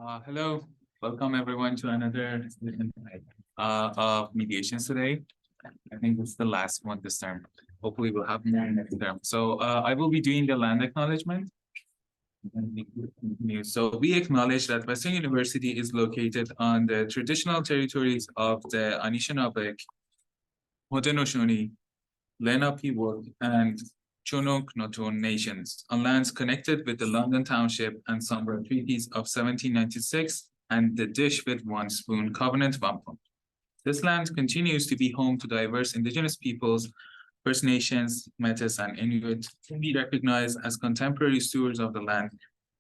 Hello, welcome everyone to another session of mediations today. I think it's the last one this term. Hopefully we'll have more next term. So I will be doing the land acknowledgement. So we acknowledge that Western University is located on the traditional territories of the Anishinaabe, Haudenosaunee, Lenape, and Chinook Noton nations on lands connected with the London Township and Sombra Treaties of 1796 and the Dish with One Spoon Covenant Wampum. This land continues to be home to diverse indigenous peoples, First Nations, Metis, and Inuit, whom we recognize as contemporary stewards of the land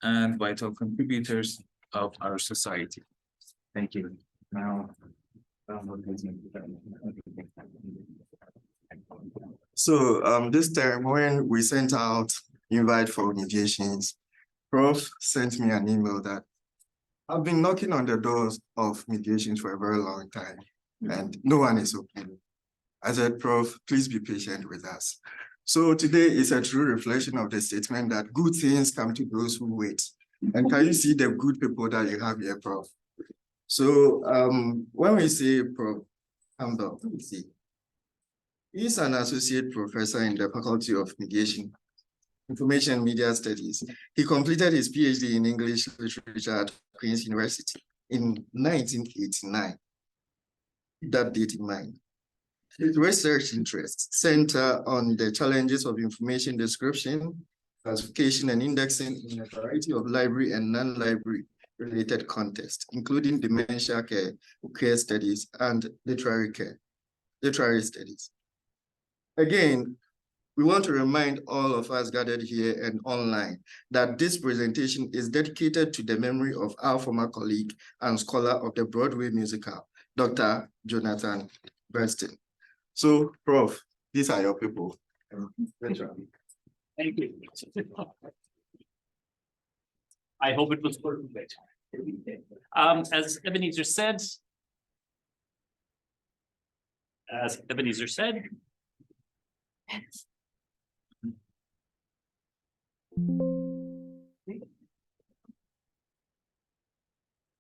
and vital contributors of our society. Thank you. Now, So this time when we sent out invite for mediations, Prof sent me an email that I've been knocking on the doors of mediations for a very long time and no one is opening. I said, Prof, please be patient with us. So today is a true reflection of the statement that good things come to those who wait. And can you see the good people that you have here, Prof? So when we say Prof Campbell, let me see. He's an associate professor in the Faculty of Mediation, Information and Media Studies. He completed his PhD in English Literature at Queen's University in 1989. Keep that date in mind. His research interests center on the challenges of information description, classification, and indexing in a variety of library and non-library related contexts, including dementia care studies and literary studies. Again, we want to remind all of us gathered here and online that this presentation is dedicated to the memory of our former colleague and scholar of the Broadway musical, Dr. Jonathan Burston. So, Prof, these are your people. Thank you. I hope it was worth it. As Ebenezer said,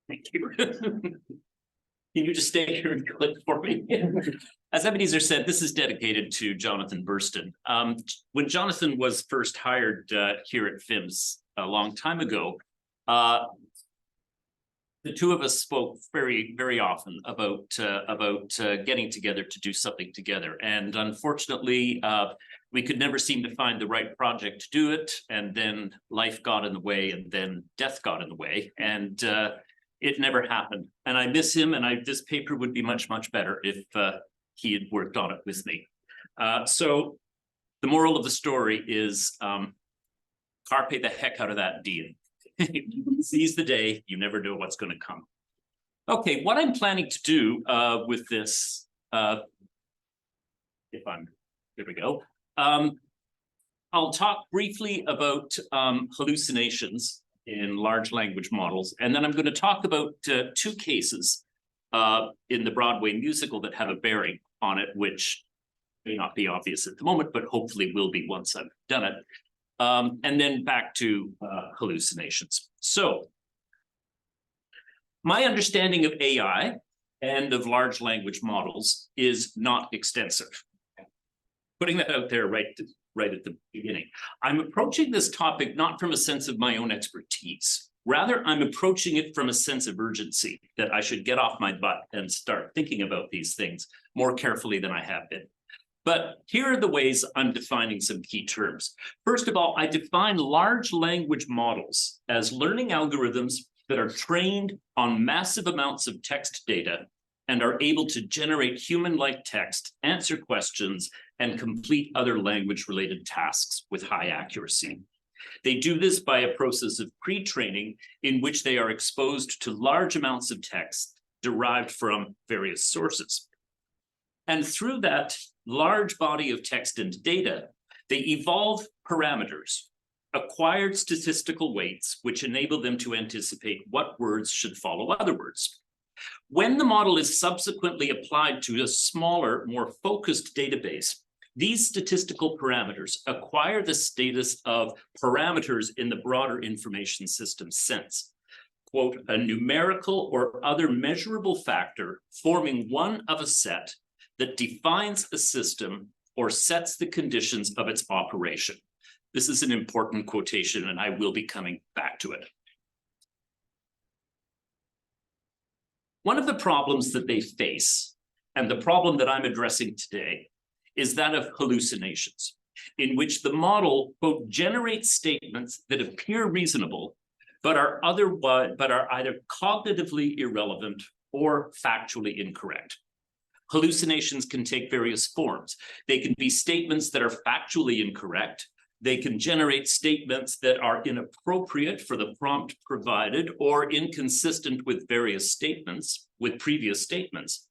thank you. Can you just stay here and click for me? As Ebenezer said, this is dedicated to Jonathan Burston. When Jonathan was first hired here at FIMS a long time ago, the two of us spoke very, very often about getting together to do something together. And unfortunately, we could never seem to find the right project to do it. And then life got in the way, and then death got in the way. And it never happened. And I miss him, and this paper would be much, much better if he had worked on it with me. So the moral of the story is carpe the heck out of that deal. Seize the day, you never know what's going to come. Okay, what I'm planning to do with this, here we go. I'll talk briefly about hallucinations in large language models, and then I'm going to talk about two cases in the Broadway musical that have a bearing on it, which may not be obvious at the moment, but hopefully will be once I've done it. And then back to hallucinations. So my understanding of AI and of large language models is not extensive. Putting that out there right at the beginning. I'm approaching this topic not from a sense of my own expertise. Rather, I'm approaching it from a sense of urgency that I should get off my butt and start thinking about these things more carefully than I have been. But here are the ways I'm defining some key terms. First of all, I define large language models as learning algorithms that are trained on massive amounts of text data and are able to generate human-like text, answer questions, and complete other language-related tasks with high accuracy. They do this by a process of pre-training in which they are exposed to large amounts of text derived from various sources. And through that large body of text and data, they evolve parameters, acquired statistical weights, which enable them to anticipate what words should follow other words. When the model is subsequently applied to a smaller, more focused database, these statistical parameters acquire the status of parameters in the broader information system sense. quote, a numerical or other measurable factor forming one of a set that defines a system or sets the conditions of its operation. This is an important quotation, and I will be coming back to it. One of the problems that they face, and the problem that I'm addressing today, is that of hallucinations, in which the model, quote, generates statements that appear reasonable, but are either cognitively irrelevant or factually incorrect. Hallucinations can take various forms. They can be statements that are factually incorrect. They can generate statements that are inappropriate for the prompt provided or inconsistent with various statements, with previous statements,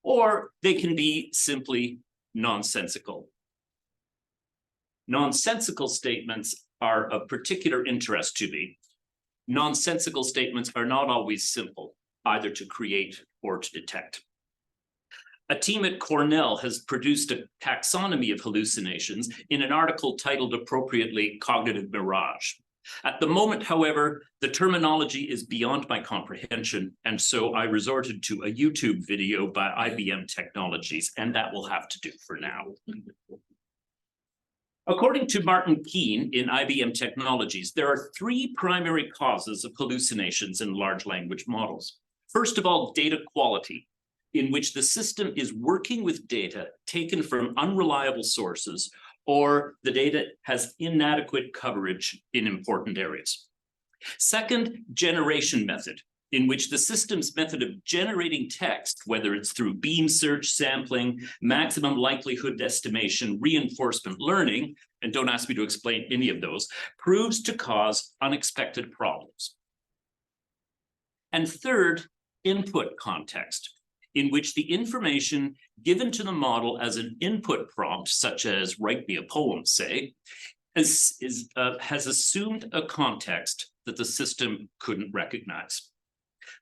or they can be simply nonsensical. Nonsensical statements are of particular interest to me. Nonsensical statements are not always simple, either to create or to detect. A team at Cornell has produced a taxonomy of hallucinations in an article titled appropriately Cognitive Mirage. At the moment, however, the terminology is beyond my comprehension, and so I resorted to a YouTube video by IBM Technologies, and that will have to do for now. According to Martin Keene in IBM Technologies, there are three primary causes of hallucinations in large language models. First of all, data quality, in which the system is working with data taken from unreliable sources, or the data has inadequate coverage in important areas. Second, generation method, in which the system's method of generating text, whether it's through beam search, sampling, maximum likelihood estimation, reinforcement learning, and don't ask me to explain any of those, proves to cause unexpected problems. And third, input context, in which the information given to the model as an input prompt, such as write me a poem, say, has assumed a context that the system couldn't recognize.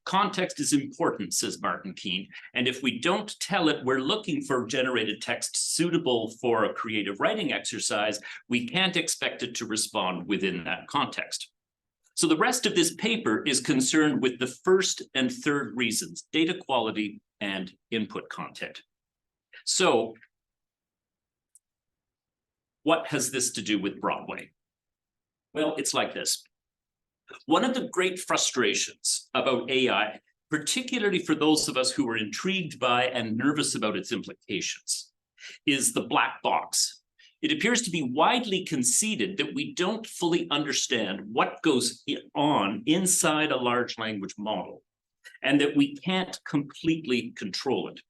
Context is important, says Martin Keene, and if we don't tell it we're looking for generated text suitable for a creative writing exercise, we can't expect it to respond within that context. So the rest of this paper is concerned with the first and third reasons, data quality and input content. So what has this to do with Broadway? Well, it's like this. One of the great frustrations about AI, particularly for those of us who are intrigued by and nervous about its implications, is the black box. It appears to be widely conceded that we don't fully understand what goes on inside a large language model, and that we can't completely control it.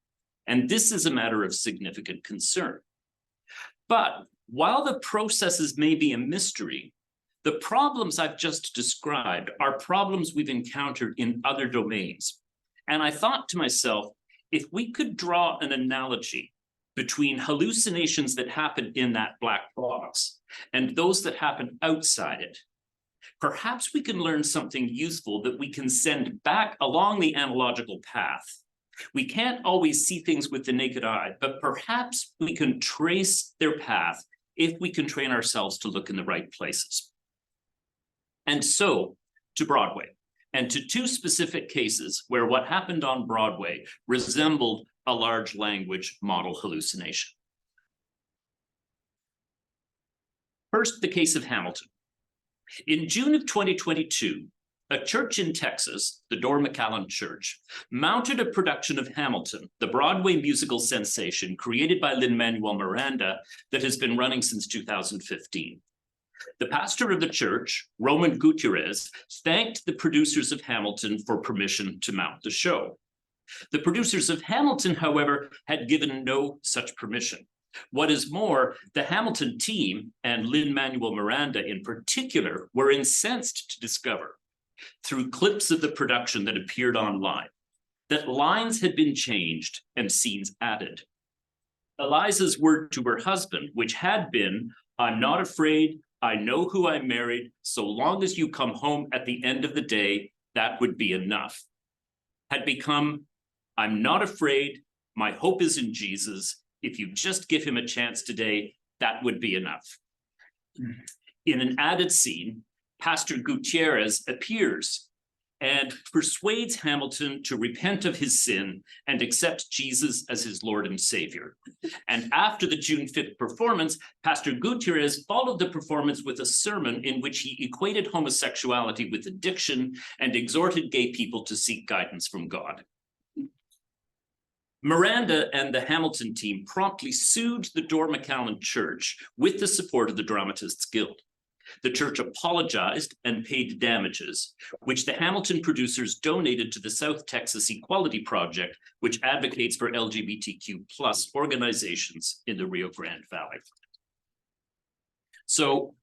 And this is a matter of significant concern. But while the processes may be a mystery, the problems I've just described are problems we've encountered in other domains. And I thought to myself, if we could draw an analogy between hallucinations that happen in that black box and those that happen outside it, perhaps we can learn something useful that we can send back along the analogical path. We can't always see things with the naked eye, but perhaps we can trace their path if we can train ourselves to look in the right places. And so to Broadway, and to two specific cases where what happened on Broadway resembled a large language model hallucination. First, the case of Hamilton. In June of 2022, a church in Texas, the Door McAllen Church, mounted a production of Hamilton, the Broadway musical sensation created by Lin-Manuel Miranda that has been running since 2015. The pastor of the church, Roman Gutierrez, thanked the producers of Hamilton for permission to mount the show. The producers of Hamilton, however, had given no such permission. What is more, the Hamilton team, and Lin-Manuel Miranda in particular, were incensed to discover, through clips of the production that appeared online, that lines had been changed and scenes added. Eliza's word to her husband, which had been, "I'm not afraid, I know who I married, so long as you come home at the end of the day, that would be enough," had become, "I'm not afraid, my hope is in Jesus. If you just give him a chance today, that would be enough." In an added scene, Pastor Gutierrez appears and persuades Hamilton to repent of his sin and accept Jesus as his Lord and Savior. And after the June 5th performance, Pastor Gutierrez followed the performance with a sermon in which he equated homosexuality with addiction and exhorted gay people to seek guidance from God. Miranda and the Hamilton team promptly sued the Dore McAllen Church with the support of the Dramatists Guild. The church apologized and paid damages, which the Hamilton producers donated to the South Texas Equality Project, which advocates for LGBTQ+ organizations in the Rio Grande Valley. So,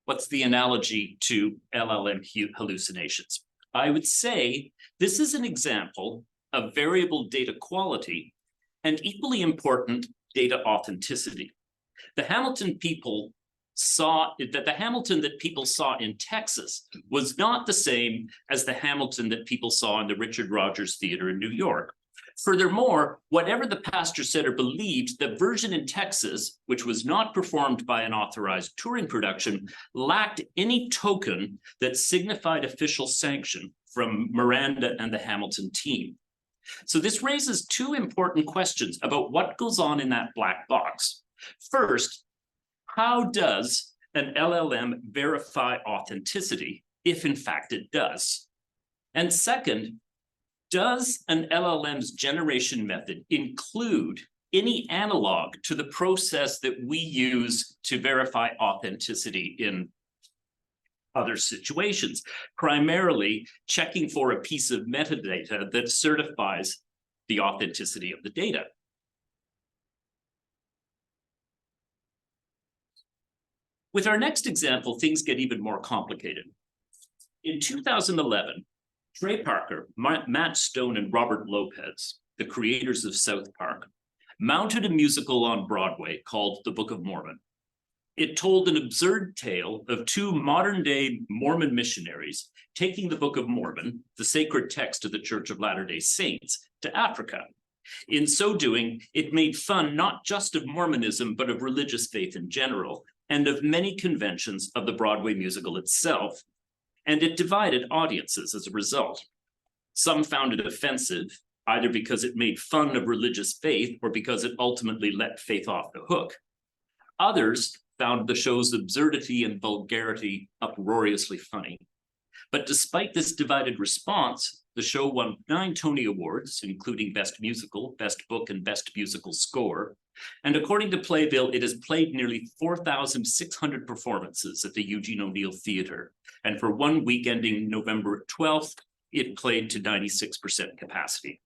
what's the analogy to LLM hallucinations? I would say this is an example of variable data quality and equally important data authenticity. The Hamilton people saw that the Hamilton that people saw in Texas was not the same as the Hamilton that people saw in the Richard Rodgers Theater in New York. Furthermore, whatever the pastor said or believed, the version in Texas, which was not performed by an authorized touring production, lacked any token that signified official sanction from Miranda and the Hamilton team. So this raises two important questions about what goes on in that black box. First, how does an LLM verify authenticity, if in fact it does? And second, does an LLM's generation method include any analog to the process that we use to verify authenticity in other situations, primarily checking for a piece of metadata that certifies the authenticity of the data? With our next example, things get even more complicated. In 2011, Trey Parker, Matt Stone, and Robert Lopez, the creators of South Park, mounted a musical on Broadway called The Book of Mormon. It told an absurd tale of two modern-day Mormon missionaries taking the Book of Mormon, the sacred text of the Church of Latter-day Saints, to Africa. In so doing, it made fun not just of Mormonism, but of religious faith in general, and of many conventions of the Broadway musical itself, and it divided audiences as a result. Some found it offensive, either because it made fun of religious faith or because it ultimately let faith off the hook. Others found the show's absurdity and vulgarity uproariously funny. But despite this divided response, the show won 9 Tony Awards, including Best Musical, Best Book, and Best Musical Score. And according to Playbill, it has played nearly 4,600 performances at the Eugene O'Neill Theater. And for 1 week ending November 12th, it played to 96% capacity.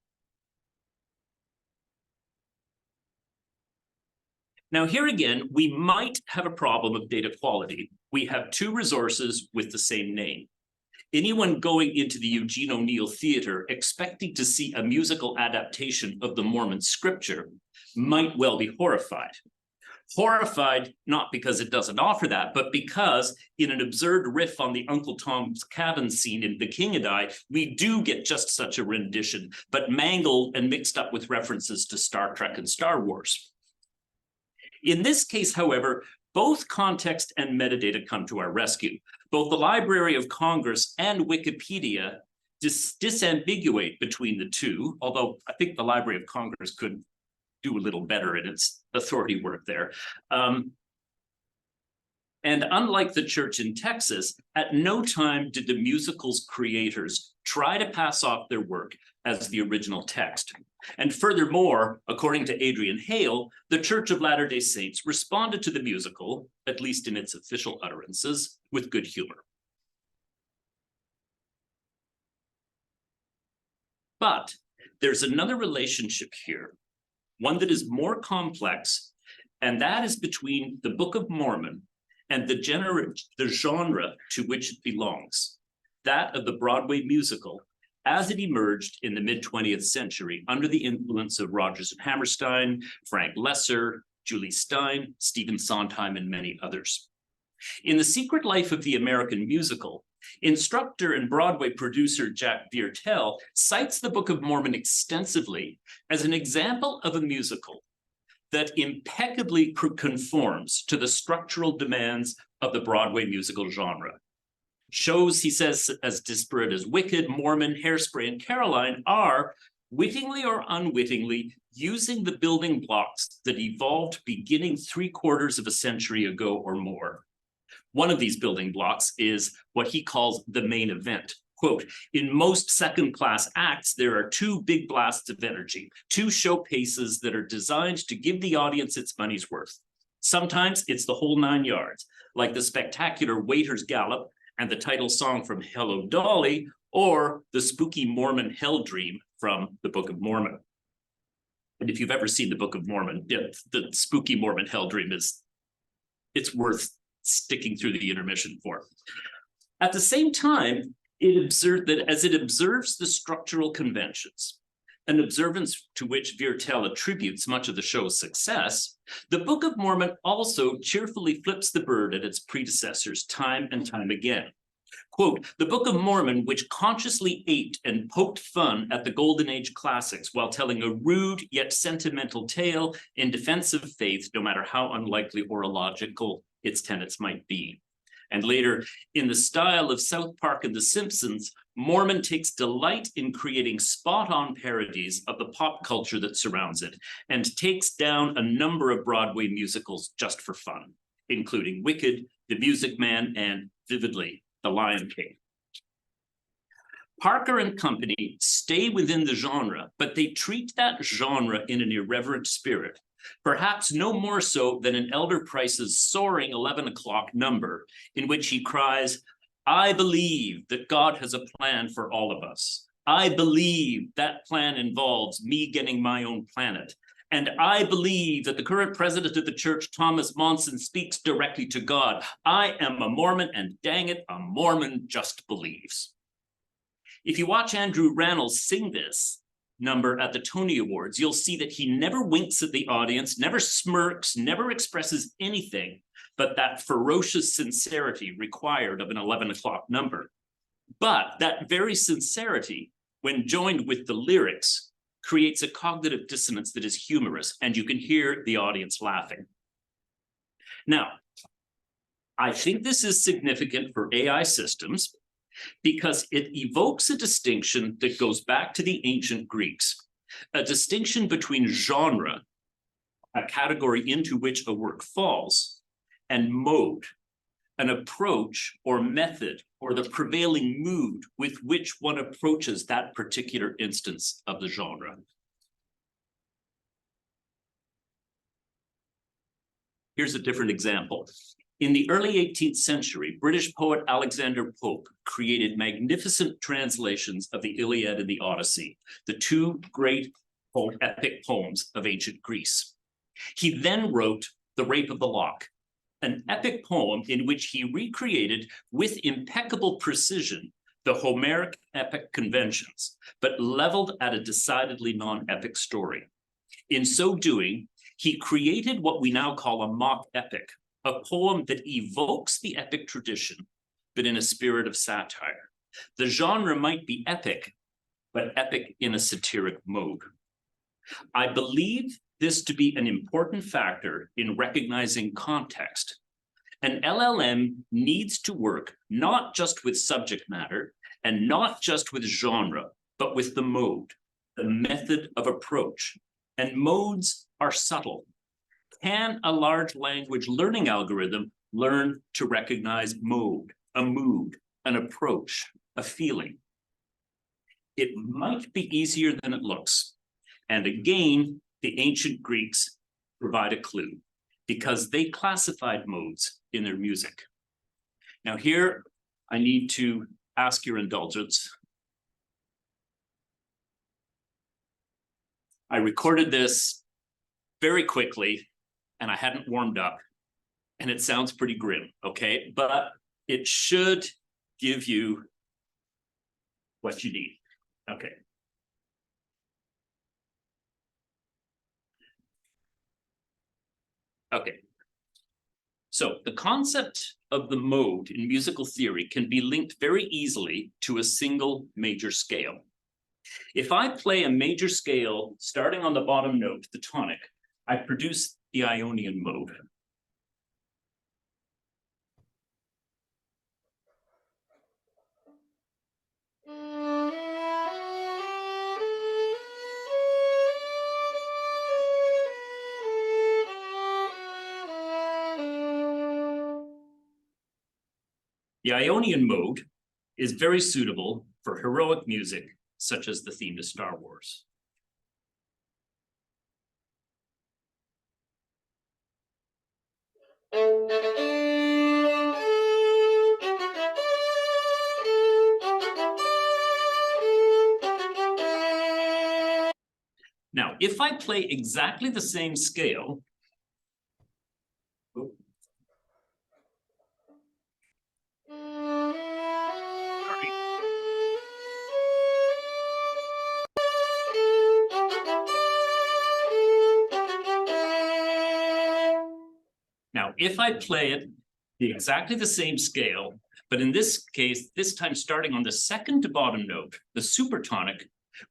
Now, here again, we might have a problem of data quality. We have 2 resources with the same name. Anyone going into the Eugene O'Neill Theater expecting to see a musical adaptation of the Mormon scripture might well be horrified. Horrified not because it doesn't offer that, but because in an absurd riff on the Uncle Tom's Cabin scene in The King and I, we do get just such a rendition, but mangled and mixed up with references to Star Trek and Star Wars. In this case, however, both context and metadata come to our rescue. Both the Library of Congress and Wikipedia disambiguate between the two, although I think the Library of Congress could do a little better in its authority work there. And unlike the church in Texas, at no time did the musical's creators try to pass off their work as the original text. And furthermore, according to Adrian Hale, the Church of Latter-day Saints responded to the musical, at least in its official utterances, with good humor. But there's another relationship here, one that is more complex, and that is between the Book of Mormon and the genre to which it belongs, that of the Broadway musical, as it emerged in the mid-20th century under the influence of Rodgers and Hammerstein, Frank Lesser, Julie Stein, Stephen Sondheim, and many others. In The Secret Life of the American Musical, instructor and Broadway producer Jack Viertel cites the Book of Mormon extensively as an example of a musical that impeccably conforms to the structural demands of the Broadway musical genre. Shows, he says, as disparate as Wicked, Mormon, Hairspray, and Caroline are, wittingly or unwittingly, using the building blocks that evolved beginning 3/4 of a century ago or more. One of these building blocks is what he calls the main event. Quote, in most second-class acts, there are two big blasts of energy, two show paces that are designed to give the audience its money's worth. Sometimes it's the whole 9 yards, like the spectacular Waiter's Gallop and the title song from Hello, Dolly, or the spooky Mormon Hell Dream from the Book of Mormon. And if you've ever seen the Book of Mormon, the spooky Mormon Hell Dream it's worth sticking through the intermission for. At the same time, it observed that as it observes the structural conventions, an observance to which Viertel attributes much of the show's success, the Book of Mormon also cheerfully flips the bird at its predecessors time and time again. Quote, the Book of Mormon, which consciously aped and poked fun at the Golden Age classics while telling a rude yet sentimental tale in defense of faith, no matter how unlikely or illogical its tenets might be. And later, in the style of South Park and The Simpsons, Mormon takes delight in creating spot-on parodies of the pop culture that surrounds it, and takes down a number of Broadway musicals just for fun, including Wicked, The Music Man, and vividly, The Lion King. Parker and company stay within the genre, but they treat that genre in an irreverent spirit, perhaps no more so than in Elder Price's soaring 11 o'clock number, in which he cries, I believe that God has a plan for all of us. I believe that plan involves me getting my own planet. And I believe that the current president of the church, Thomas Monson, speaks directly to God. I am a Mormon, and dang it, a Mormon just believes. If you watch Andrew Rannells sing this number at the Tony Awards, you'll see that he never winks at the audience, never smirks, never expresses anything but that ferocious sincerity required of an 11 o'clock number. But that very sincerity, when joined with the lyrics, creates a cognitive dissonance that is humorous, and you can hear the audience laughing. Now, I think this is significant for AI systems because it evokes a distinction that goes back to the ancient Greeks, a distinction between genre, a category into which a work falls, and mode, an approach or method or the prevailing mood with which one approaches that particular instance of the genre. Here's a different example. In the early 18th century, British poet Alexander Pope created magnificent translations of the Iliad and the Odyssey, the two great epic poems of ancient Greece. He then wrote The Rape of the Lock, an epic poem in which he recreated with impeccable precision the Homeric epic conventions, but leveled at a decidedly non-epic story. In so doing, he created what we now call a mock epic, a poem that evokes the epic tradition, but in a spirit of satire. The genre might be epic, but epic in a satiric mode. I believe this to be an important factor in recognizing context. An LLM needs to work not just with subject matter and not just with genre, but with the mode, the method of approach. And modes are subtle. Can a large language learning algorithm learn to recognize mode, a mood, an approach, a feeling? It might be easier than it looks. And again, the ancient Greeks provide a clue because they classified modes in their music. Now here, I need to ask your indulgence. I recorded this very quickly and I hadn't warmed up, and it sounds pretty grim, okay? But it should give you what you need, okay? Okay, so the concept of the mode in musical theory can be linked very easily to a single major scale. If I play a major scale starting on the bottom note, the tonic, I produce the Ionian mode. The Ionian mode is very suitable for heroic music, such as the theme to Star Wars. Now, if I play exactly the same scale, now, if I play it exactly the same scale, but in this case, this time starting on the second to bottom note, the supertonic,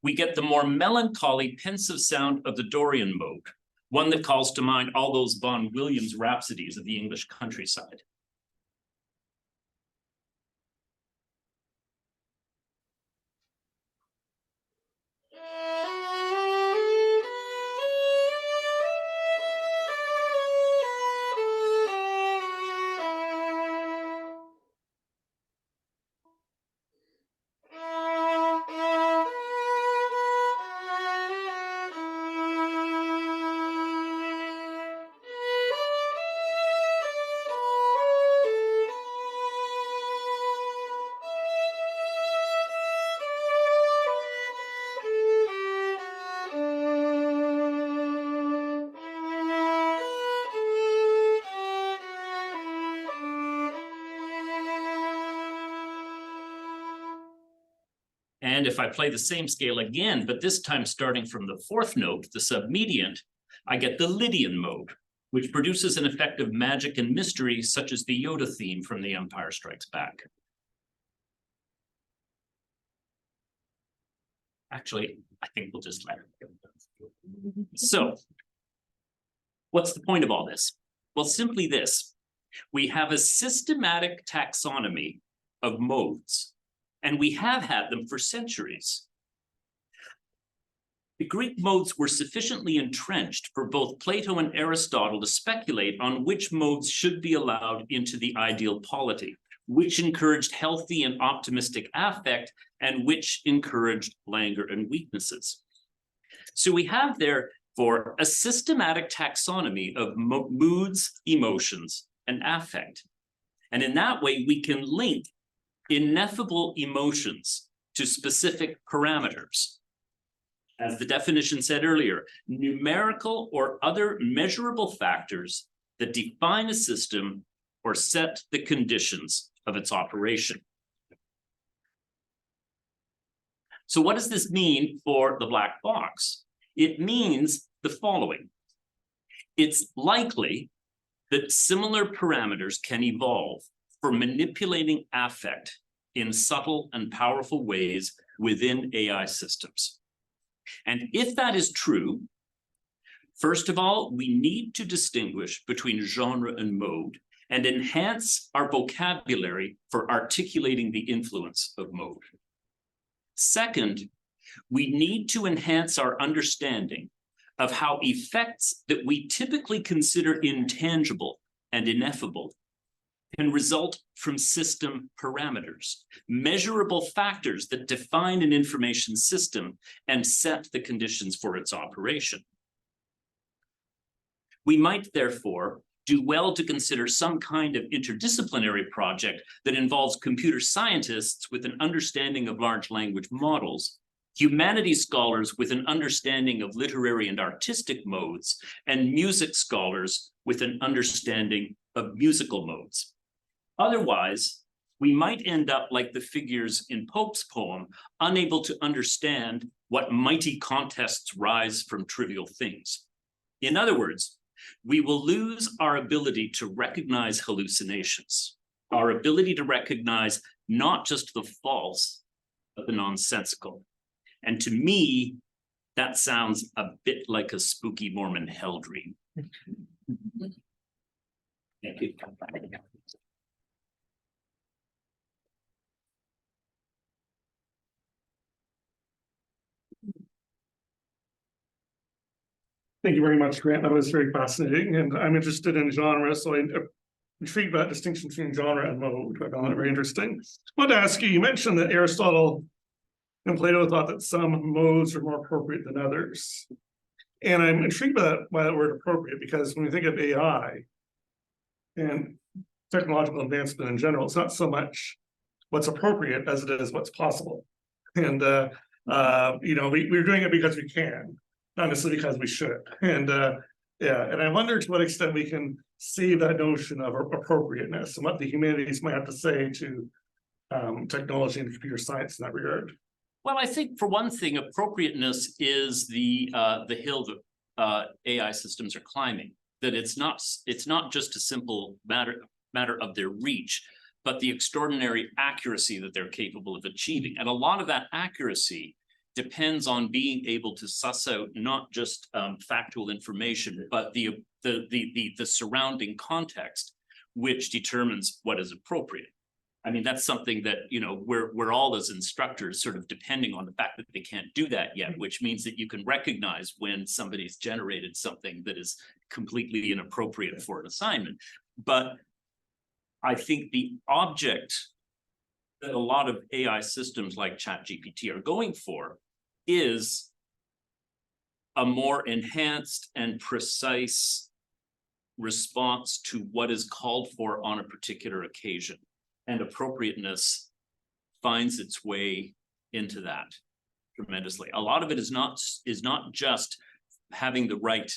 we get the more melancholy, pensive sound of the Dorian mode, one that calls to mind all those Vaughan Williams rhapsodies of the English countryside. And if I play the same scale again, but this time starting from the fourth note, the submediant, I get the Lydian mode, which produces an effect of magic and mystery, such as the Yoda theme from The Empire Strikes Back. Actually, I think we'll just let it go. So, what's the point of all this? Well, simply this. We have a systematic taxonomy of modes, and we have had them for centuries. The Greek modes were sufficiently entrenched for both Plato and Aristotle to speculate on which modes should be allowed into the ideal polity, which encouraged healthy and optimistic affect, and which encouraged languor and weaknesses. So we have therefore a systematic taxonomy of moods, emotions, and affect. And in that way, we can link ineffable emotions to specific parameters. As the definition said earlier, numerical or other measurable factors that define a system or set the conditions of its operation. So what does this mean for the black box? It means the following. It's likely that similar parameters can evolve for manipulating affect in subtle and powerful ways within AI systems. And if that is true, first of all, we need to distinguish between genre and mode and enhance our vocabulary for articulating the influence of mode. Second, we need to enhance our understanding of how effects that we typically consider intangible and ineffable can result from system parameters, measurable factors that define an information system and set the conditions for its operation. We might therefore do well to consider some kind of interdisciplinary project that involves computer scientists with an understanding of large language models, humanities scholars with an understanding of literary and artistic modes, and music scholars with an understanding of musical modes. Otherwise, we might end up like the figures in Pope's poem, unable to understand what mighty contests rise from trivial things. In other words, we will lose our ability to recognize hallucinations, our ability to recognize not just the false, but the nonsensical. And to me, that sounds a bit like a spooky Mormon hell dream. Thank you. Thank you very much, Grant. That was very fascinating, and I'm interested in genre, so I intrigued by that distinction between genre and mode. I found that very interesting. I wanted to ask you, you mentioned that Aristotle and Plato thought that some modes are more appropriate than others. And I'm intrigued by that word appropriate, because when we think of AI and technological advancement in general, it's not so much what's appropriate as it is what's possible. And we're doing it because we can, not necessarily because we should. And and I wonder to what extent we can save that notion of appropriateness and what the humanities might have to say to technology and computer science in that regard. Well, I think for one thing, appropriateness is the hill that AI systems are climbing. That it's not just a simple matter of their reach, but the extraordinary accuracy that they're capable of achieving. And a lot of that accuracy depends on being able to suss out not just factual information, but the surrounding context, which determines what is appropriate. I mean, that's something that, we're all as instructors sort of depending on the fact that they can't do that yet, which means that you can recognize when somebody's generated something that is completely inappropriate for an assignment. But I think the object that a lot of AI systems like ChatGPT are going for is a more enhanced and precise response to what is called for on a particular occasion. And appropriateness finds its way into that tremendously. A lot of it is not just having the right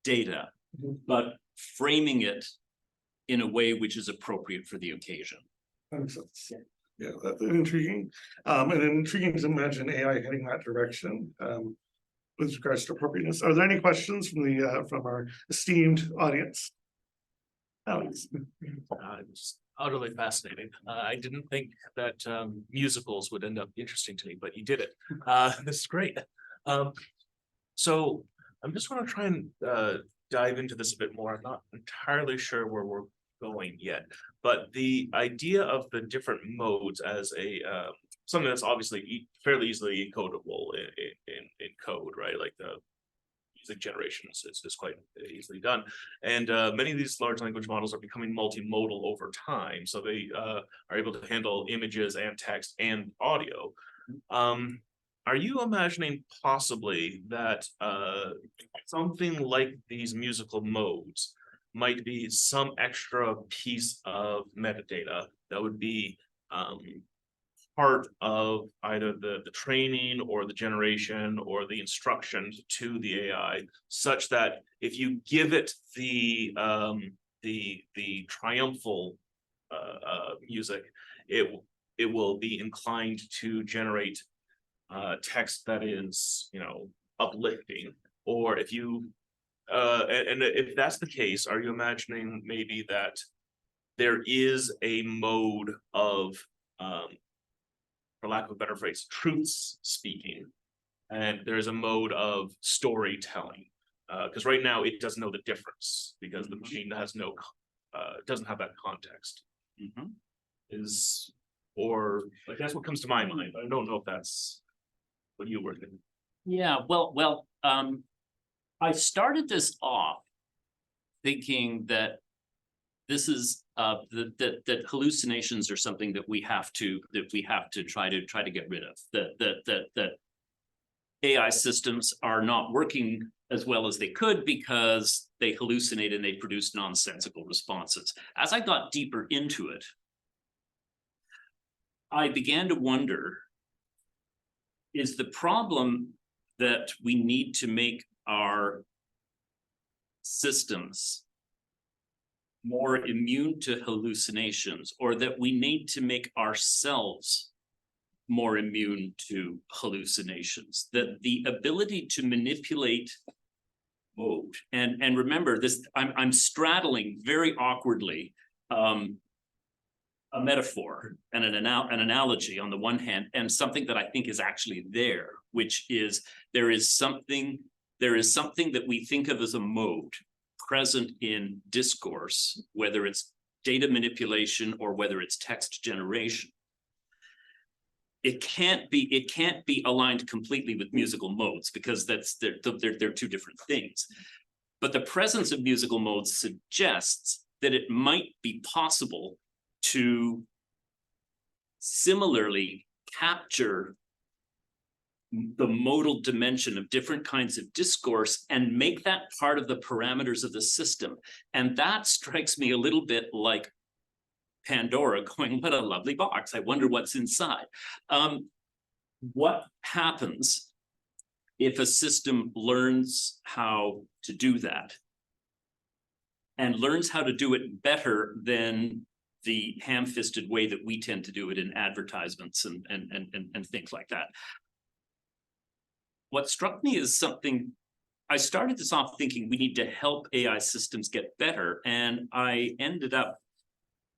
data, but framing it in a way which is appropriate for the occasion. That makes sense. Yeah, that's intriguing. And intriguing to imagine AI heading that direction with regards to appropriateness. Are there any questions from our esteemed audience? Alex. It's utterly fascinating. I didn't think that musicals would end up interesting to me, but you did it. This is great. So I'm just want to try and dive into this a bit more. I'm not entirely sure where we're going yet, but the idea of the different modes as a something that's obviously fairly easily encodable in code, right? Like the music generation is quite easily done, and many of these large language models are becoming multimodal over time, so they are able to handle images and text and audio. Are you imagining possibly that something like these musical modes might be some extra piece of metadata that would be part of either the training or the generation or the instruction to the AI, such that if you give it the triumphal music, it will be inclined to generate text that is, uplifting? Or if you and if that's the case, are you imagining maybe that there is a mode of for lack of a better phrase, truths speaking, and there's a mode of storytelling? Because right now it doesn't know the difference because the machine has no doesn't have that context. Or like that's what comes to my mind. I don't know if that's what you were thinking. Yeah, well, I started this off thinking that this is that hallucinations are something that we have to try to get rid of. That AI systems are not working as well as they could because they hallucinate and they produce nonsensical responses. As I got deeper into it, I began to wonder, is the problem that we need to make our systems more immune to hallucinations, or that we need to make ourselves more immune to hallucinations? That the ability to manipulate mode, and remember this, I'm straddling very awkwardly a metaphor and an analogy on the one hand, and something that I think is actually there, which is there is something that we think of as a mode present in discourse, whether it's data manipulation or whether it's text generation. It can't be aligned completely with musical modes because they're two different things. But the presence of musical modes suggests that it might be possible to similarly capture the modal dimension of different kinds of discourse and make that part of the parameters of the system. And that strikes me a little bit like Pandora going, what a lovely box. I wonder what's inside. What happens if a system learns how to do that and learns how to do it better than the ham-fisted way that we tend to do it in advertisements and things like that? What struck me is something, I started this off thinking we need to help AI systems get better, and I ended up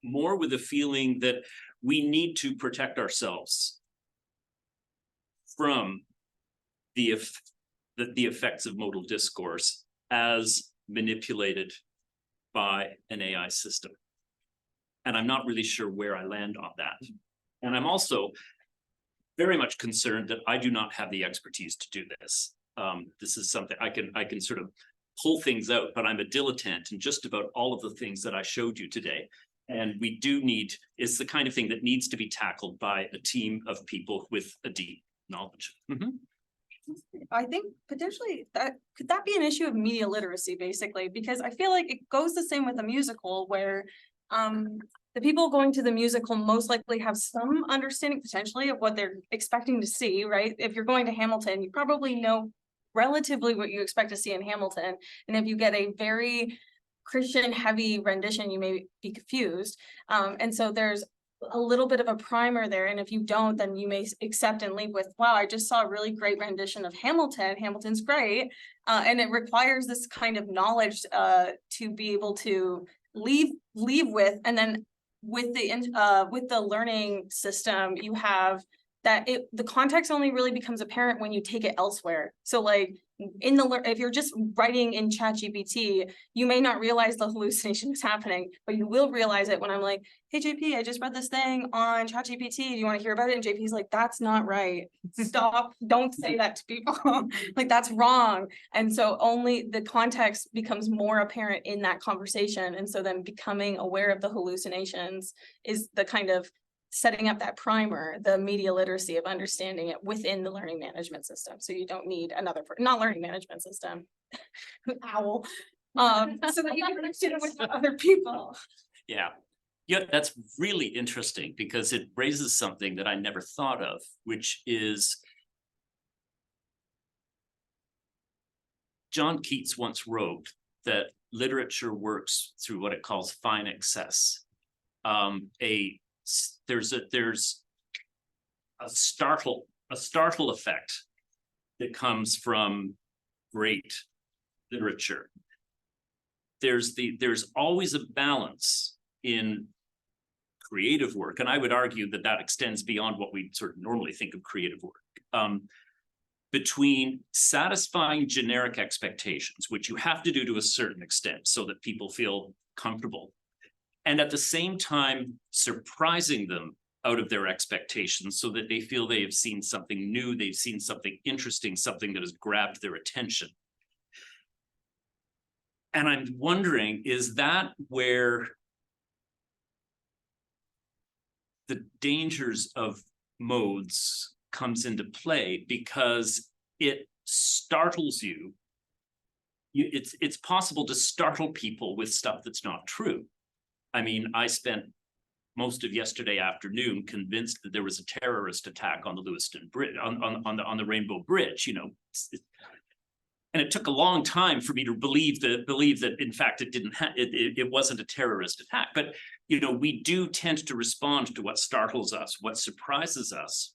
more with a feeling that we need to protect ourselves from the effects of modal discourse as manipulated by an AI system. And I'm not really sure where I land on that. And I'm also very much concerned that I do not have the expertise to do this. This is something I can sort of pull things out, but I'm a dilettante in just about all of the things that I showed you today. And we do need, it's the kind of thing that needs to be tackled by a team of people with a deep knowledge. I think potentially could that be an issue of media literacy, basically, because I feel like it goes the same with a musical where the people going to the musical most likely have some understanding potentially of what they're expecting to see, right? If you're going to Hamilton, you probably know relatively what you expect to see in Hamilton. And if you get a very Christian heavy rendition, you may be confused. And so there's a little bit of a primer there. And if you don't, then you may accept and leave with, wow, I just saw a really great rendition of Hamilton. Hamilton's great. And it requires this kind of knowledge to be able to leave with. And then with the learning system, you have that the context only really becomes apparent when you take it elsewhere. So like if you're just writing in ChatGPT, you may not realize the hallucination is happening, but you will realize it when I'm like, hey JP, I just read this thing on ChatGPT. Do you want to hear about it? And JP's like, that's not right. Stop. Don't say that to people. Like that's wrong. And so only the context becomes more apparent in that conversation. And so then becoming aware of the hallucinations is the kind of setting up that primer, the media literacy of understanding it within the learning management system. So you don't need another, not learning management system, owl, so that you can understand it with other people. Yeah, that's really interesting because it raises something that I never thought of, which is John Keats once wrote that literature works through what it calls fine excess. There's a startle effect that comes from great literature. There's always a balance in creative work, and I would argue that that extends beyond what we sort of normally think of creative work, between satisfying generic expectations, which you have to do to a certain extent so that people feel comfortable, and at the same time surprising them out of their expectations so that they feel they have seen something new, they've seen something interesting, something that has grabbed their attention. And I'm wondering, is that where the dangers of modes comes into play? Because it startles you. It's possible to startle people with stuff that's not true. I mean, I spent most of yesterday afternoon convinced that there was a terrorist attack on the Lewiston Bridge, on the Rainbow Bridge, you know. And it took a long time for me to believe that in fact it wasn't a terrorist attack. But you know, we do tend to respond to what startles us, what surprises us.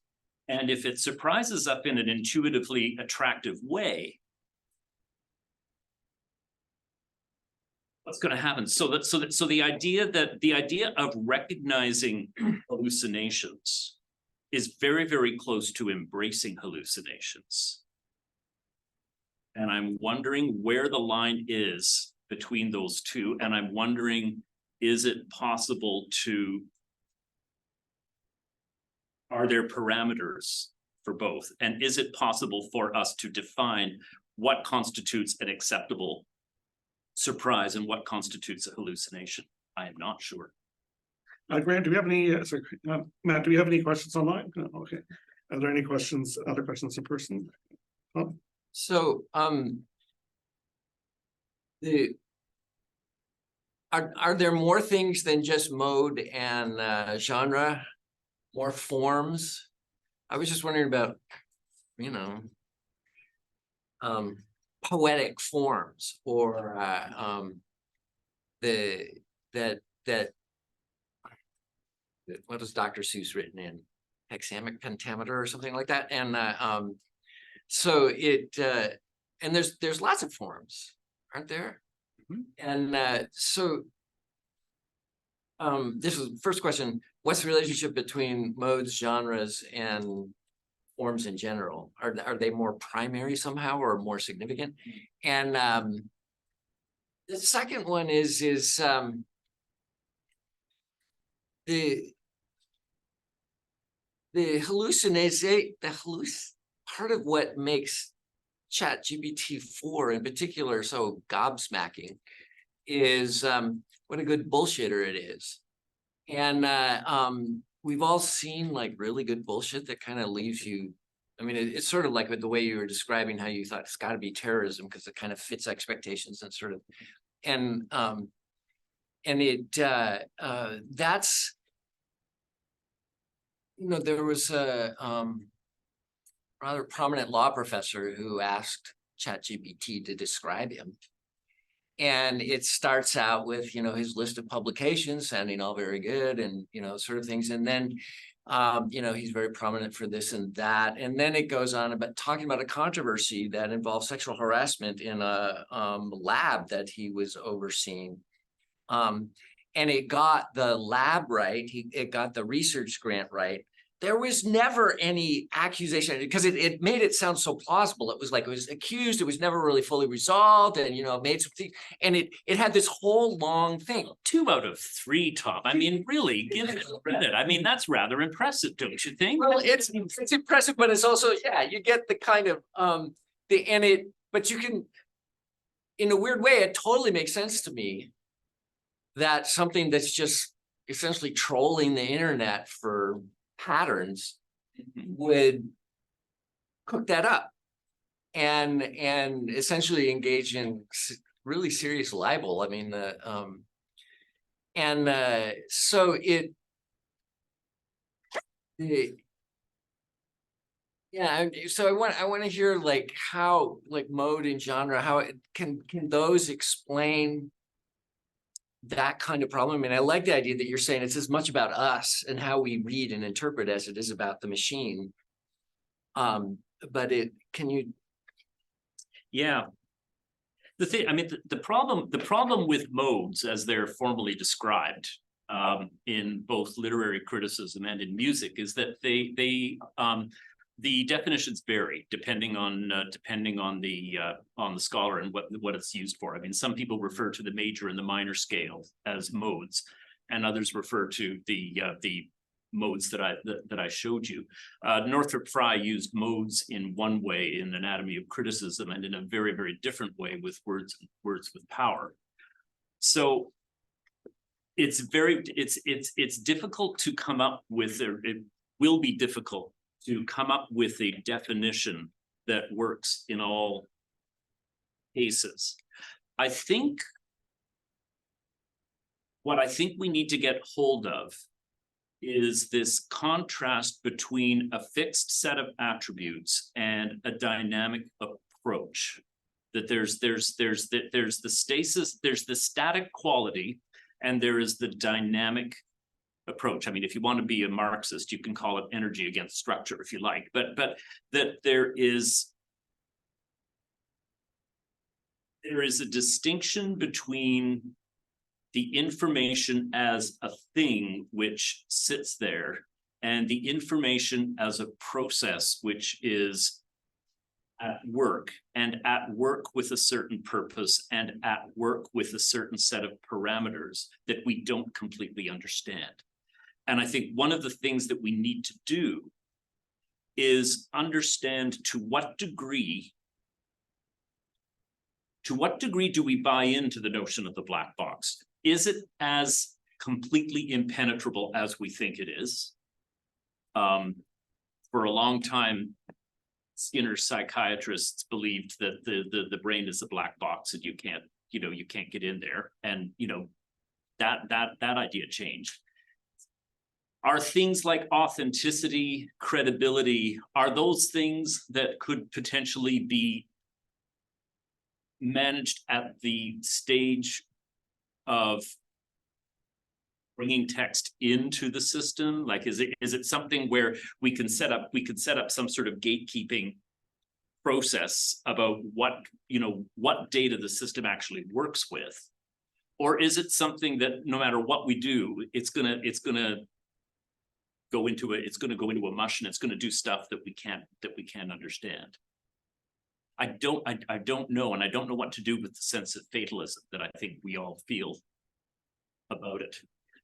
And if it surprises us in an intuitively attractive way, what's going to happen? So the idea of recognizing hallucinations is very, very close to embracing hallucinations. And I'm wondering where the line is between those two. And I'm wondering, is it possible to, are there parameters for both? And is it possible for us to define what constitutes an acceptable surprise and what constitutes a hallucination? I am not sure. Grant, do we have any, sorry, Matt, do we have any questions online? No, okay. Are there any questions, other questions in person? Oh, So, are there more things than just mode and genre, more forms? I was just wondering about, you know, poetic forms or what was Dr. Seuss written in? Hexamic pentameter or something like that. And so it and there's lots of forms, aren't there? And so this is the first question. What's the relationship between modes, genres, and forms in general? Are they more primary somehow or more significant? And the second one is the part of what makes ChatGPT-4 in particular so gobsmacking is what a good bullshitter it is. And we've all seen like really good bullshit that kind of leaves you, I mean, it's sort of like the way you were describing how you thought it's got to be terrorism because it kind of fits expectations and sort of, and it that's, you know, there was a rather prominent law professor who asked ChatGPT to describe him. And it starts out with, you know, his list of publications sounding all very good and, you know, sort of things. And then, you know, he's very prominent for this and that. And then it goes on about talking about a controversy that involves sexual harassment in a lab that he was overseeing. And it got the lab right. It got the research grant right. There was never any accusation because it made it sound so plausible. It was like it was accused. It was never really fully resolved, and you know, made some things. And it had this whole long thing. 2 out of 3, Tom. I mean, really, give it credit. I mean, that's rather impressive, don't you think? Well, it's impressive, but it's also, yeah, you get the kind of but you can, in a weird way, it totally makes sense to me that something that's just essentially trolling the internet for patterns would cook that up and essentially engage in really serious libel. I mean, so yeah. So I want to hear like how like mode and genre, how it can those explain that kind of problem. I mean, I like the idea that you're saying it's as much about us and how we read and interpret as it is about the machine. But can you? Yeah. The thing, I mean, the problem with modes as they're formally described in both literary criticism and in music is that the definitions vary depending on the scholar and what it's used for. I mean, some people refer to the major and the minor scale as modes, and others refer to the modes that I showed you. Northrop Frye used modes in one way in Anatomy of Criticism and in a very, very different way with Words with Power. So it's difficult to come up with, or it will be difficult to come up with a definition that works in all cases. What I think we need to get hold of is this contrast between a fixed set of attributes and a dynamic approach. That there's the stasis, there's the static quality, and there is the dynamic approach. I mean, if you want to be a Marxist, you can call it energy against structure if you like, but that there is a distinction between the information as a thing which sits there and the information as a process which is at work, and at work with a certain purpose, and at work with a certain set of parameters that we don't completely understand. And I think one of the things that we need to do is understand to what degree do we buy into the notion of the black box? is it as completely impenetrable as we think it is? For a long time, Skinner psychiatrists believed that the brain is a black box and you can't get in there. And that idea changed. Are things like authenticity, credibility, are those things that could potentially be managed at the stage of bringing text into the system? Like, is it something where we can set up some sort of gatekeeping process about what data the system actually works with? Or is it something that no matter what we do, it's gonna go into a mush, and it's gonna do stuff that we can't understand? I don't know, and I don't know what to do with the sense of fatalism that I think we all feel about it.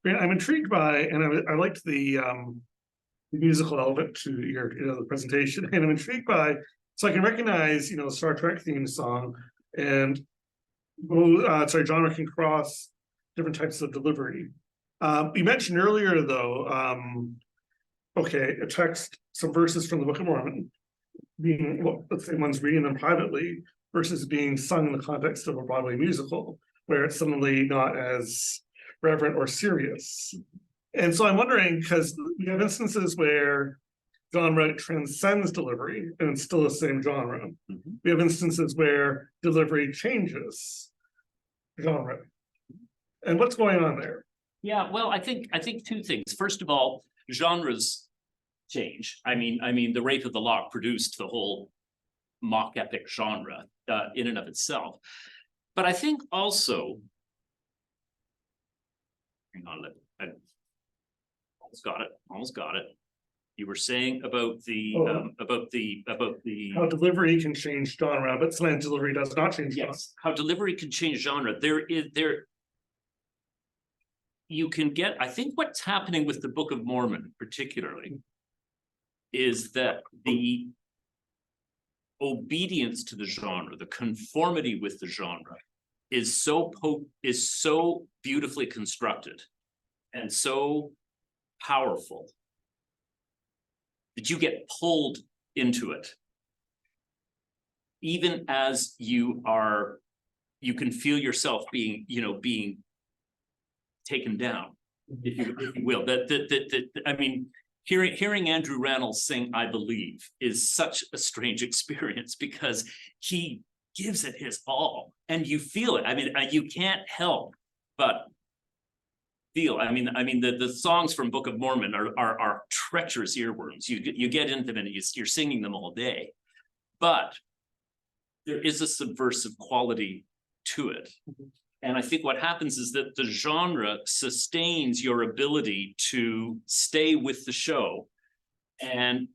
I'm intrigued by, and I liked the musical element to your the presentation, and I'm intrigued by, so I can recognize Star Trek theme song, and genre can cross different types of delivery. You mentioned earlier though, okay, a text, some verses from the Book of Mormon being, let's say one's reading them privately versus being sung in the context of a Broadway musical, where it's suddenly not as reverent or serious. And so I'm wondering, because we have instances where genre transcends delivery and it's still the same genre. We have instances where delivery changes genre. And what's going on there? Yeah, well, I think two things. First of all, genres change. I mean, The Rape of the Lock produced the whole mock epic genre in and of itself. But I think also, hang on, I almost got it. You were saying about the How delivery can change genre, but sometimes delivery does not change genre. Yes, how delivery can change genre. You can get, I think what's happening with the Book of Mormon particularly is that the obedience to the genre, the conformity with the genre is so beautifully constructed and so powerful that you get pulled into it. Even as you can feel yourself being taken down, if you will. I mean, hearing Andrew Rannells sing "I Believe" is such a strange experience because he gives it his all, and you feel it. I mean, you can't help but feel. I mean, the songs from Book of Mormon are treacherous earworms. You get into them and you're singing them all day, but there is a subversive quality to it. And I think what happens is that the genre sustains your ability to stay with the show, and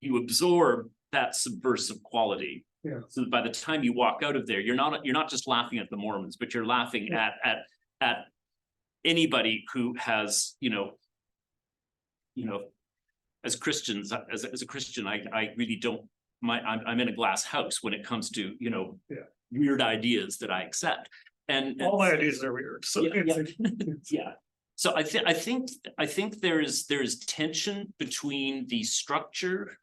you absorb that subversive quality. Yeah. So that by the time you walk out of there, you're not just laughing at the Mormons, but you're laughing at anybody who has, as Christians, as a Christian, I really don't. I'm in a glass house when it comes to weird ideas that I accept, and all my ideas are weird. So yeah. So I think there is tension between the structure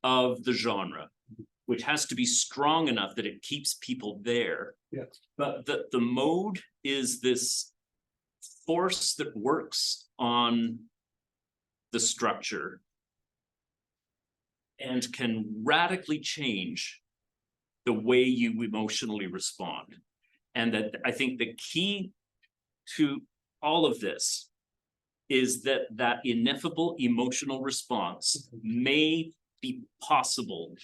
of the genre, which has to be strong enough that it keeps people there. Yes. But the mode is this force that works on the structure and can radically change the way you emotionally respond. And that I think the key to all of this is that ineffable emotional response may be possible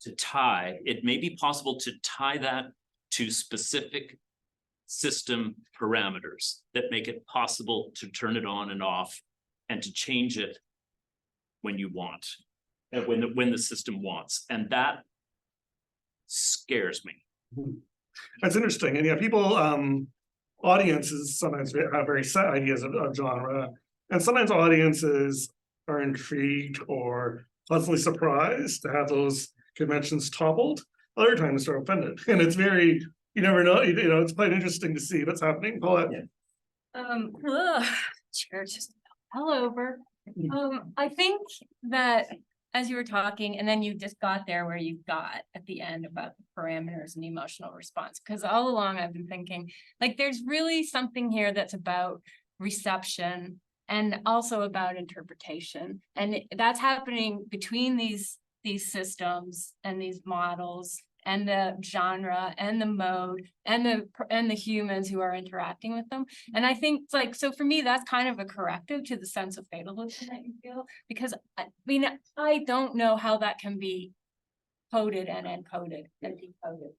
to tie. It may be possible to tie that to specific system parameters that make it possible to turn it on and off and to change it when you want, when the system wants. And that scares me. That's interesting. And yeah, people, audiences sometimes have very set ideas of genre, and sometimes audiences are intrigued or pleasantly surprised to have those conventions toppled. Other times they're offended, and it's very you never know, you know, it's quite interesting to see what's happening, Paulette. Chair just fell over. I think that as you were talking, and then you just got there where you got at the end about the parameters and emotional response, because all along I've been thinking, like, there's really something here that's about reception and also about interpretation. And that's happening between these systems and these models and the genre and the mode and the humans who are interacting with them. And I think it's like, so for me, that's kind of a corrective to the sense of fatalism that you feel, because I mean, I don't know how that can be coded and encoded and decoded.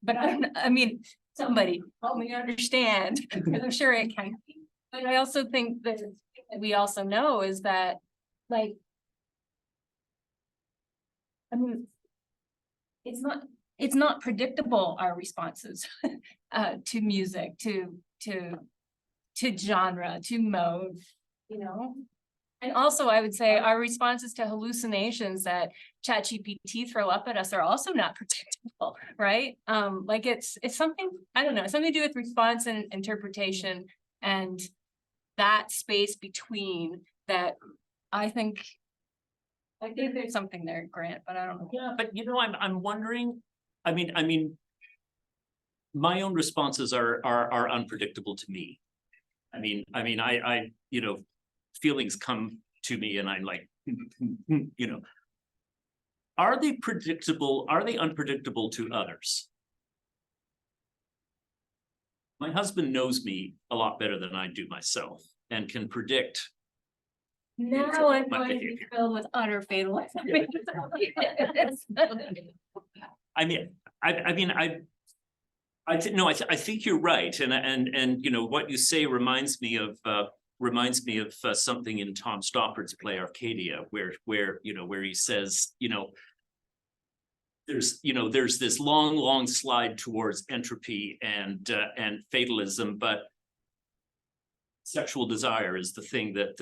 But I mean, somebody help me understand, because I'm sure it can be. But I also think that we also know is that, like, I mean, it's not predictable, our responses to music, to genre, to mode, you know? And also I would say our responses to hallucinations that ChatGPT throw up at us are also not predictable, right? Like it's something, I don't know, something to do with response and interpretation, and that space between that. I think there's something there, Grant, but I don't know. Yeah, but you know, I'm wondering, I mean, my own responses are unpredictable to me. I mean, I, you know, feelings come to me and I'm like, you know, are they predictable? Are they unpredictable to others? My husband knows me a lot better than I do myself and can predict. Now I'm my going to be behavior. filled with utter fatalism. I mean, I think you're right, and you know what you say reminds me of something in Tom Stoppard's play Arcadia, where he says, there's this long slide towards entropy and fatalism, but sexual desire is the thing that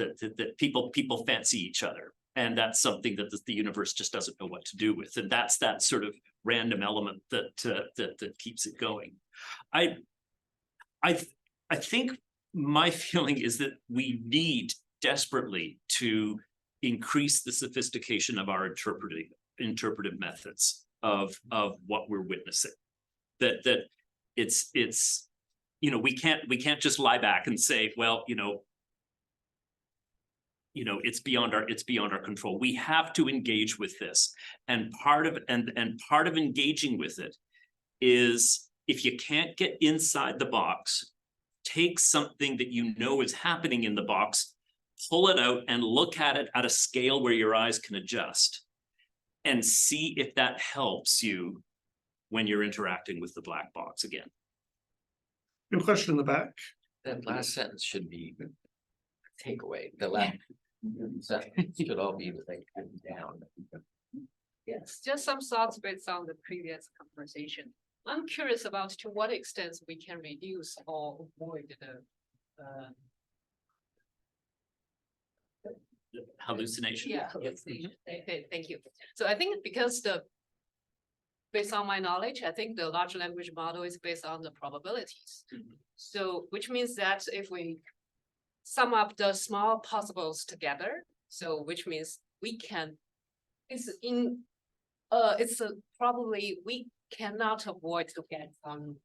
people fancy each other, and that's something that the universe just doesn't know what to do with, and that's that sort of random element that keeps it going. I think my feeling is that we need desperately to increase the sophistication of our interpretive methods of what we're witnessing. That it's we can't just lie back and say, well, it's beyond our control. We have to engage with this, and part of engaging with it is, if you can't get inside the box, take something that you know is happening in the box, pull it out and look at it at a scale where your eyes can adjust, and see if that helps you when you're interacting with the black box again. Good question in the back. That last sentence should be a takeaway. The last sentence should all be like down. Yes, just some thoughts based on the previous conversation. I'm curious about to what extent we can reduce or avoid the Hallucination. yeah, hallucination. Okay, thank you. So I think because based on my knowledge, I think the large language model is based on the probabilities. Mhm. So which means that if we sum up the small possibles together, so which means we can, probably we cannot avoid to get some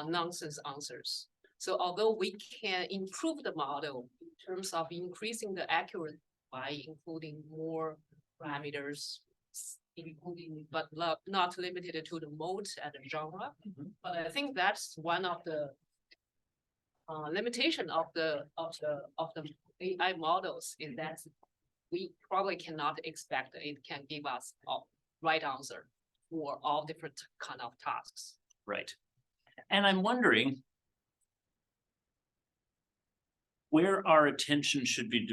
nonsense answers. So although we can improve the model in terms of increasing the accuracy by including more parameters, including but not limited to the mode and the genre. Mhm. But I think that's one of the limitation of the AI models, is that we probably cannot expect it can give us a right answer for all different kind of tasks. Right. And I'm wondering where our attention should be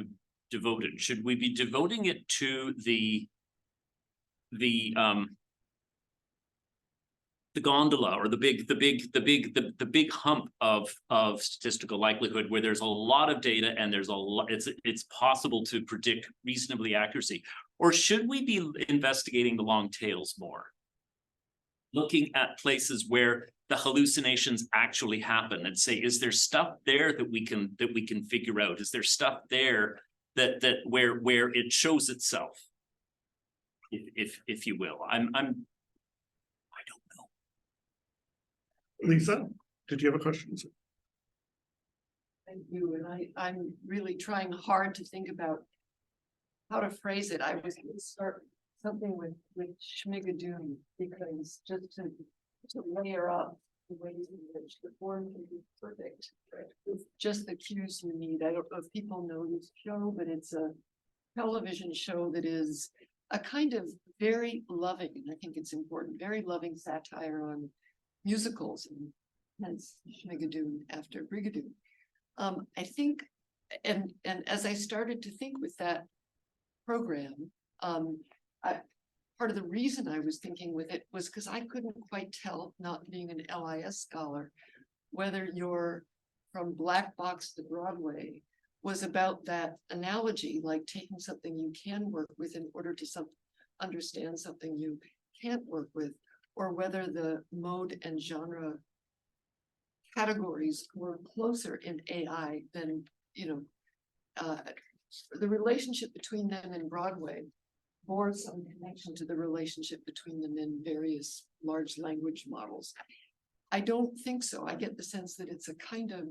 devoted. Should we be devoting it to the gondola, or the big hump of statistical likelihood, where there's a lot of data and there's a lot, it's possible to predict reasonably accuracy? Or should we be investigating the long tails more? looking at places where the hallucinations actually happen and say, is there stuff there that we can figure out? Is there stuff there that where it shows itself? If you will. I don't know. Lisa, did you have a question? Thank you, and I'm really trying hard to think about how to phrase it. I was gonna start something with Schmigadoon, because just to layer up the ways in which the form can be perfect, right? With just the cues you need. I don't know if people know this show, but it's a television show that is a kind of very loving, and I think it's important, very loving satire on musicals, and hence Schmigadoon after Brigadoon. I think, and as I started to think with that program, part of the reason I was thinking with it was because I couldn't quite tell, not being an LIS scholar, whether you're from black box to Broadway was about that analogy, like taking something you can work with in order to understand something you can't work with, or whether the mode and genre categories were closer in AI than, the relationship between them and Broadway bore some connection to the relationship between them in various large language models. I don't think so. I get the sense that it's a kind of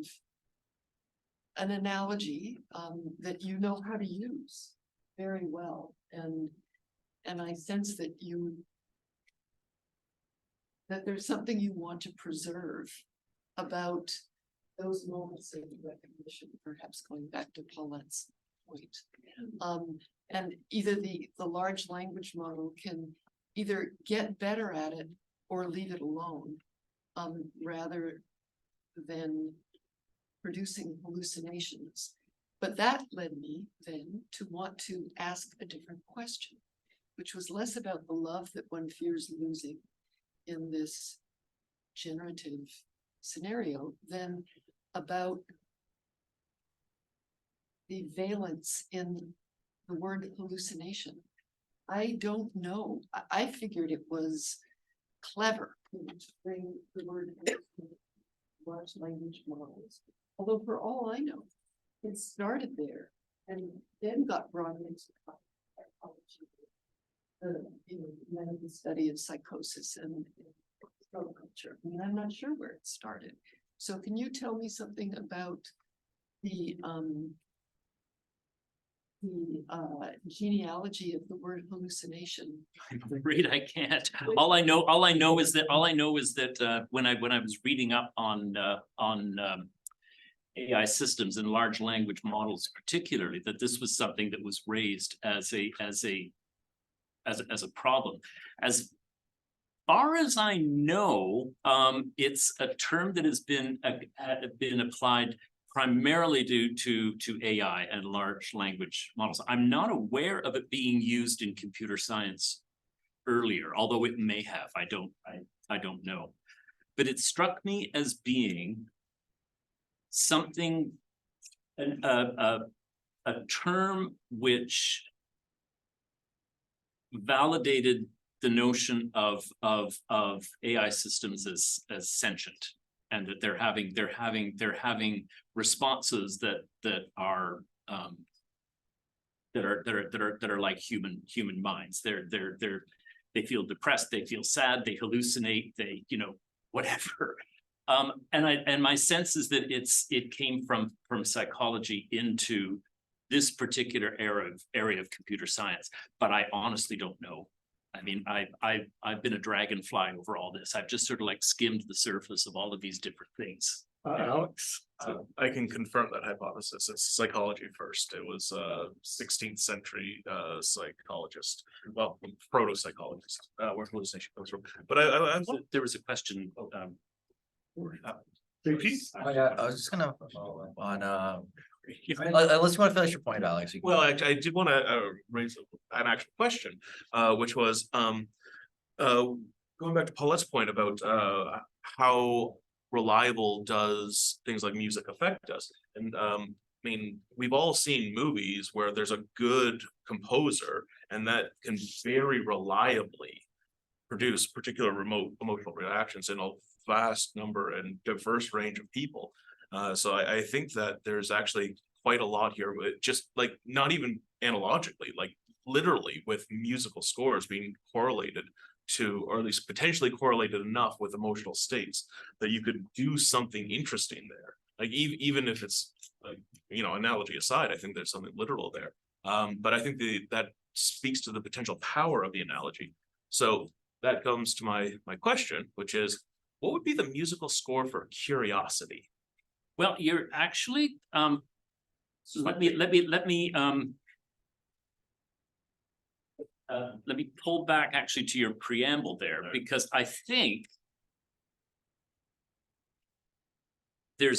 an analogy that you know how to use very well. And I sense that there's something you want to preserve about those moments of recognition, perhaps going back to Paulette's point. And either the large language model can either get better at it or leave it alone, rather than producing hallucinations. But that led me then to want to ask a different question, which was less about the love that one fears losing in this generative scenario than about the valence in the word hallucination. I don't know. I figured it was clever to bring the word large language models. Although for all I know, it started there and then got brought into psychology, the study of psychosis and culture. I mean, I'm not sure where it started. So can you tell me something about the genealogy of the word hallucination? I'm afraid I can't. All I know is that when I was reading up on AI systems and large language models, particularly, that this was something that was raised as a problem. As far as I know, it's a term that has been applied primarily due to AI and large language models. I'm not aware of it being used in computer science earlier, although it may have. I don't know. But it struck me as being something, a term which validated the notion of AI systems as sentient, and that they're having responses that are like human minds. They feel depressed, they feel sad, they hallucinate, they whatever. And my sense is that it came from psychology into this particular area of computer science, but I honestly don't know. I mean, I've been a dragonfly over all this. I've just sort of like skimmed the surface of all of these different things. Alex? I can confirm that hypothesis. It's psychology first. It was a 16th century psychologist, well, proto-psychologist, where hallucination comes from. But There was a question. JP? I was just gonna follow up on unless you want to finish your point, Alex. You can- well, I did want to raise an actual question, which was going back to Paulette's point about how reliable does things like music affect us. And I mean, we've all seen movies where there's a good composer and that can very reliably produce particular remote emotional reactions in a vast number and diverse range of people. So I think that there's actually quite a lot here, with just like not even analogically, like literally with musical scores being correlated to, or at least potentially correlated enough with emotional states that you could do something interesting there. Like even if it's like, you know, analogy aside, I think there's something literal there. But I think that speaks to the potential power of the analogy. So that comes to my question, which is, what would be the musical score for Curiosity? Well, you're actually, let me pull back actually to your preamble there, because I think we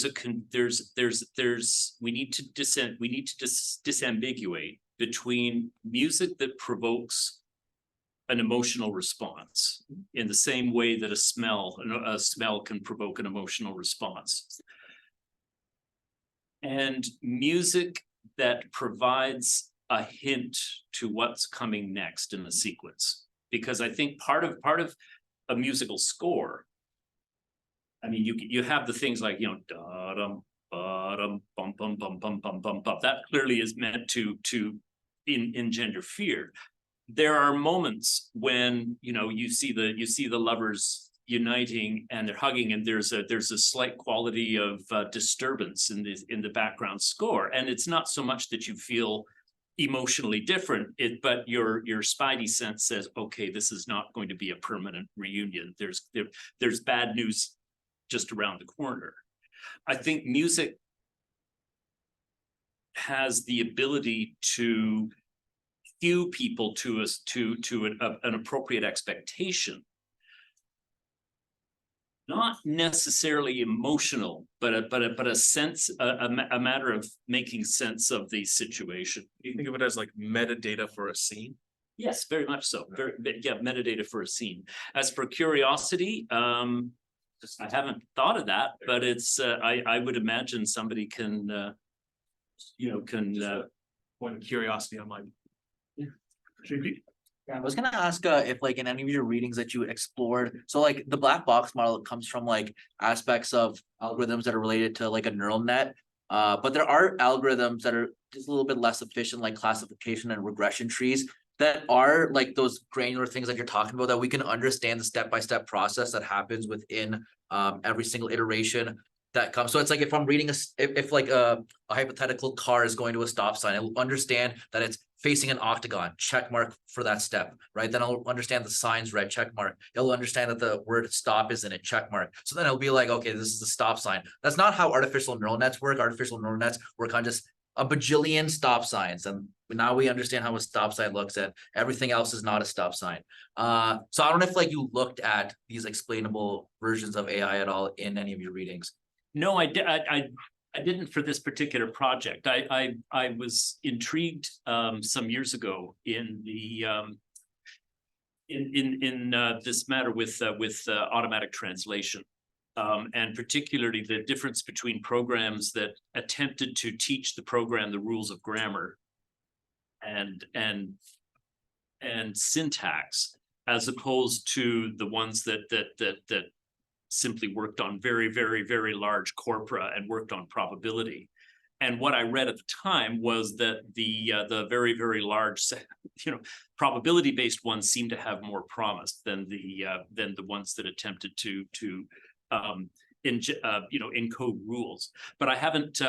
need to disambiguate between music that provokes an emotional response in the same way that a smell can provoke an emotional response, and music that provides a hint to what's coming next in the sequence. Because I think part of a musical score, I mean, you have the things like, you know, da-dum, ba-dum, bum, bum, bum, bum, bum, bum, bum. That clearly is meant to engender fear. There are moments when, you know, you see the lovers uniting and they're hugging, and there's a slight quality of disturbance in the background score, and it's not so much that you feel emotionally different, but your spidey sense says, okay, this is not going to be a permanent reunion. There's bad news just around the corner. I think music has the ability to cue people to an appropriate expectation. Not necessarily emotional, but a sense, a matter of making sense of the situation. You think of it as like metadata for a scene? Yes, very much so. Yeah, metadata for a scene. As for Curiosity, I haven't thought of that, but it's I would imagine somebody can point of curiosity on my. JP? Yeah, I was gonna ask if like in any of your readings that you explored, so like the black box model comes from like aspects of algorithms that are related to like a neural net. But there are algorithms that are just a little bit less efficient, like classification and regression trees, that are like those granular things that you're talking about, that we can understand the step-by-step process that happens within every single iteration that comes. So it's like if I'm reading if like a hypothetical car is going to a stop sign, I'll understand that it's facing an octagon, check mark for that step, right? Then I'll understand the signs, red check mark. It'll understand that the word stop is in it, check mark. So then it'll be like, okay, this is the stop sign. That's not how artificial neural nets work. Artificial neural nets work on just a bajillion stop signs. And now we understand how a stop sign looks, and everything else is not a stop sign. So I don't know if like you looked at these explainable versions of AI at all in any of your readings. No, I didn't for this particular project. I was intrigued some years ago in the this matter with automatic translation, and particularly the difference between programs that attempted to teach the program the rules of grammar and syntax, as opposed to the ones that simply worked on very, very, very large corpora and worked on probability. And what I read at the time was that the very, very large, probability-based ones seem to have more promise than the ones that attempted to encode rules. But I haven't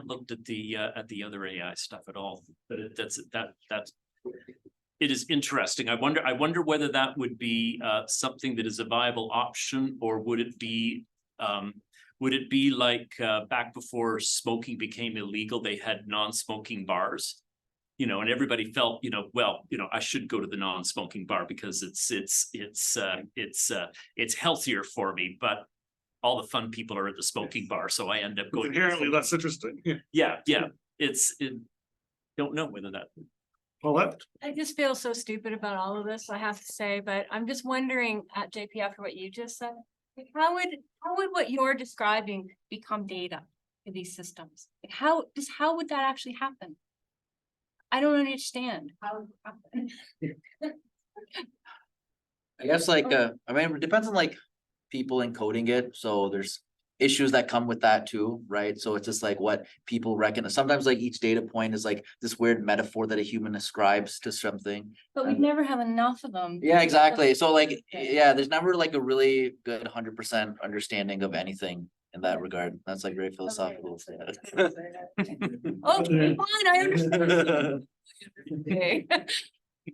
looked at the other AI stuff at all. But it is interesting. I wonder whether that would be something that is a viable option, or would it be like back before smoking became illegal, they had non-smoking bars, and everybody felt, I should go to the non-smoking bar because it's healthier for me, but all the fun people are at the smoking bar, so I end up going. Inherently less interesting. Yeah. Don't know whether that. Paulette? I just feel so stupid about all of this, I have to say, but I'm just wondering at JP after what you just said, like, how would what you're describing become data for these systems? Like how would that actually happen? I don't understand how it would happen. I guess like, I mean, it depends on like people encoding it, so there's issues that come with that too, right? So it's just like what people reckon. Sometimes like each data point is like this weird metaphor that a human ascribes to something. But we'd never have enough of them. Yeah, exactly. So like, yeah, there's never like a really good 100% understanding of anything in that regard. That's like very philosophical. Okay, fine, I understand. Okay.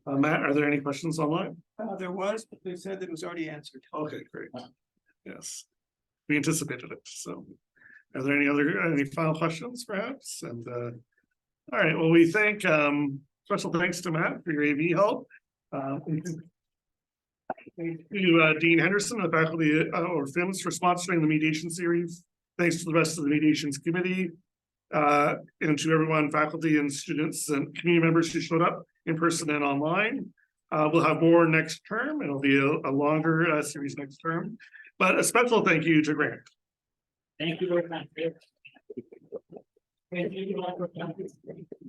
Matt, are there any questions online? There was, but they said it was already answered. Okay, great. Yes. We anticipated it, so. Are there any final questions perhaps? And all right, well, we thank special thanks to Matt for your AV help. Thank you, Dean Henderson, the faculty or FIMS for sponsoring the mediation series. Thanks to the rest of the mediations committee. And to everyone, faculty and students and community members who showed up in person and online. We'll have more next term. It'll be a longer series next term. But a special thank you to Grant. Thank you very much. Thank you.